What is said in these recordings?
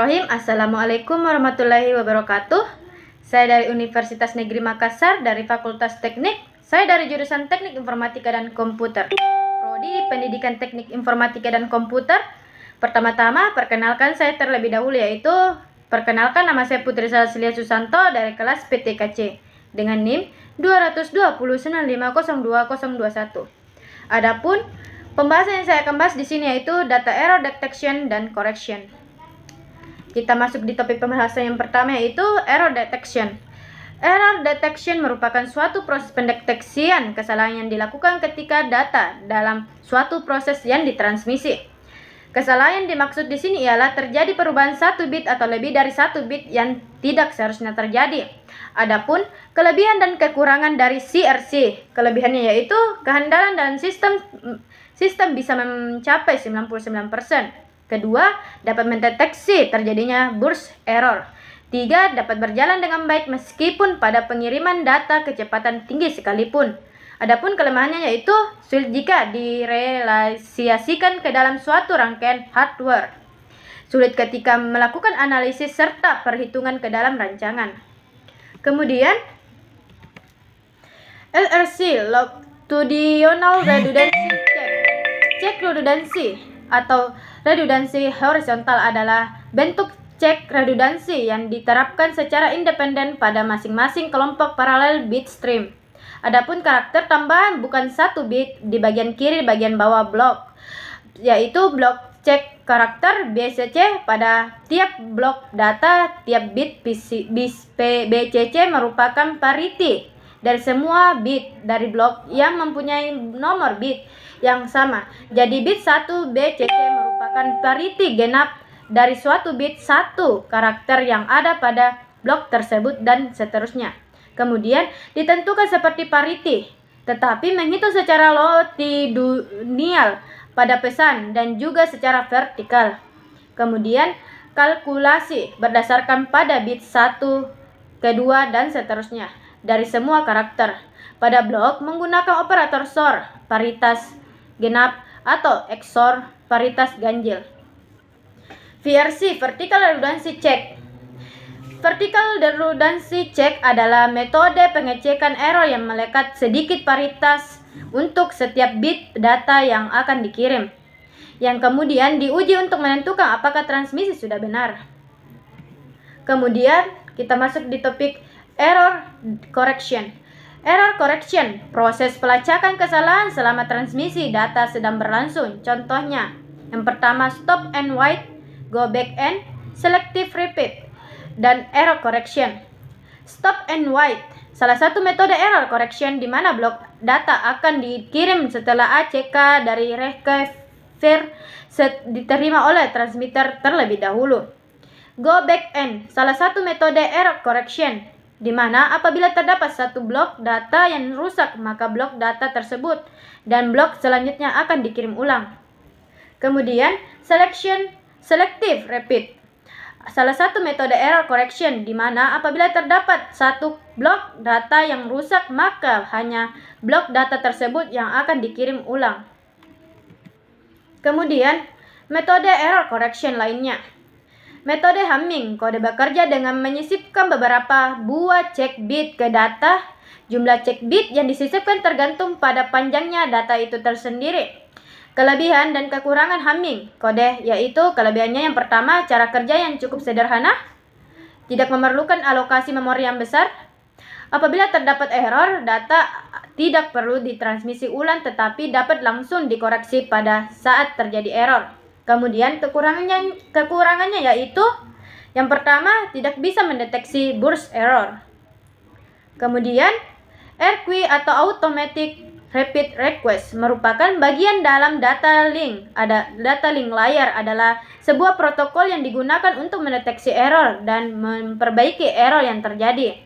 Bismillahirrahmanirrahim. Assalamualaikum warahmatullahi wabarakatuh. Saya dari Universitas Negeri Makassar dari Fakultas Teknik. Saya dari jurusan Teknik Informatika dan Komputer. Prodi Pendidikan Teknik Informatika dan Komputer. Pertama-tama perkenalkan saya terlebih dahulu, yaitu perkenalkan nama saya Putri Salsilia Susanto dari kelas PTKC dengan NIM 22095020021. Adapun pembahasan yang saya akan bahas di sini yaitu data error detection dan correction. Kita masuk di topik pembahasan yang pertama, yaitu error detection. Error detection merupakan suatu proses pendeteksian kesalahan yang dilakukan ketika data dalam suatu proses yang ditransmisi. Kesalahan yang dimaksud di sini ialah terjadi perubahan satu bit atau lebih dari satu bit yang tidak seharusnya terjadi. Adapun kelebihan dan kekurangan dari CRC, kelebihannya yaitu kehandalan dalam sistem bisa mencapai 99%. Kedua, dapat mendeteksi terjadinya burst error. Tiga, dapat berjalan dengan baik meskipun pada pengiriman data kecepatan tinggi sekalipun. Adapun kelemahannya yaitu sulit jika direlasiasikan ke dalam suatu rangkaian hardware. Sulit ketika melakukan analisis serta perhitungan ke dalam rancangan. Kemudian, LRC, Longitudinal Redundancy Check. Cek redundansi atau redundansi horizontal adalah bentuk cek redundansi yang diterapkan secara independen pada masing-masing kelompok paralel bit stream. Adapun karakter tambahan bukan satu bit di bagian kiri bagian bawah blok, yaitu blok cek karakter BCC pada tiap blok data. Tiap bit BCC merupakan parity dari semua bit dari blok yang mempunyai nomor bit yang sama. Jadi bit 1 BCC merupakan parity genap dari suatu bit satu karakter yang ada pada blok tersebut dan seterusnya. Kemudian ditentukan seperti parity, tetapi menghitung secara longitudinal pada pesan dan juga secara vertikal. Kemudian kalkulasi berdasarkan pada bit 1, kedua dan seterusnya dari semua karakter. Pada blok menggunakan operator XOR paritas genap atau XOR paritas ganjil. VRC, Vertical Redundancy Check. Vertical Redundancy Check adalah metode pengecekan error yang melekat sedikit paritas untuk setiap bit data yang akan dikirim, yang kemudian diuji untuk menentukan apakah transmisi sudah benar. Kemudian kita masuk di topik error correction. Error correction, proses pelacakan kesalahan selama transmisi data sedang berlangsung. Contohnya, yang pertama stop and wait, go back and selective repeat, dan error correction. Stop and wait, salah satu metode error correction di mana blok data akan dikirim setelah ACK dari receiver diterima oleh transmitter terlebih dahulu. Go back and, salah satu metode error correction di mana apabila terdapat satu blok data yang rusak, maka blok data tersebut dan blok selanjutnya akan dikirim ulang. Kemudian, selective repeat, salah satu metode error correction di mana apabila terdapat satu blok data yang rusak, maka hanya blok data tersebut yang akan dikirim ulang. Kemudian, metode error correction lainnya. Metode Hamming, kode bekerja dengan menyisipkan beberapa buah cek bit ke data. Jumlah cek bit yang disisipkan tergantung pada panjangnya data itu tersendiri. Kelebihan dan kekurangan Hamming kode yaitu kelebihannya yang pertama, cara kerja yang cukup sederhana, tidak memerlukan alokasi memori yang besar. Apabila terdapat error, data tidak perlu ditransmisi ulang tetapi dapat langsung dikoreksi pada saat terjadi error. Kemudian kekurangannya yaitu yang pertama, tidak bisa mendeteksi burst error. Kemudian RQ atau automatic repeat request merupakan bagian dalam data link. Data link layer adalah sebuah protokol yang digunakan untuk mendeteksi error dan memperbaiki error yang terjadi.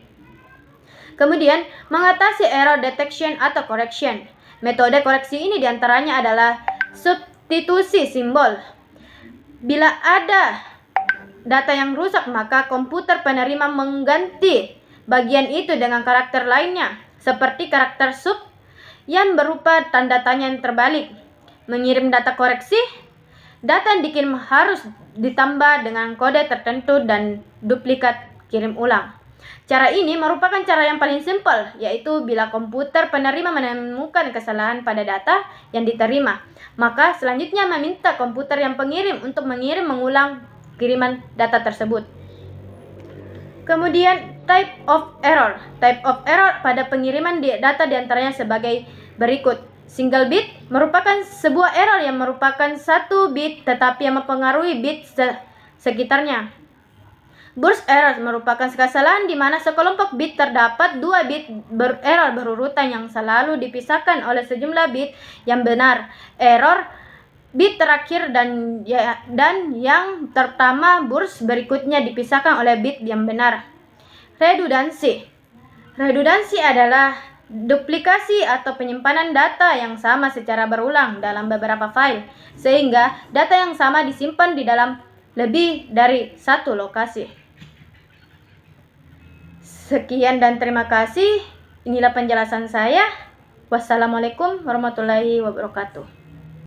Kemudian mengatasi error detection atau correction. Metode koreksi ini diantaranya adalah substitusi simbol. Bila ada data yang rusak, maka komputer penerima mengganti bagian itu dengan karakter lainnya, seperti karakter sub yang berupa tanda tanya yang terbalik. Mengirim data koreksi, data yang dikirim harus ditambah dengan kode tertentu dan duplikat kirim ulang. Cara ini merupakan cara yang paling simpel, yaitu bila komputer penerima menemukan kesalahan pada data yang diterima, maka selanjutnya meminta komputer yang pengirim untuk mengirim mengulang kiriman data tersebut. Kemudian type of error. Type of error pada pengiriman data diantaranya sebagai berikut. Single bit merupakan sebuah error yang merupakan satu bit tetapi yang mempengaruhi bit sekitarnya. Burst error merupakan kesalahan di mana sekelompok bit terdapat dua bit error berurutan yang selalu dipisahkan oleh sejumlah bit yang benar. Error bit terakhir dan yang pertama burst berikutnya dipisahkan oleh bit yang benar. Redundansi. Redundansi adalah duplikasi atau penyimpanan data yang sama secara berulang dalam beberapa file, sehingga data yang sama disimpan di dalam lebih dari satu lokasi. Sekian dan terima kasih. Inilah penjelasan saya. Wassalamualaikum warahmatullahi wabarakatuh.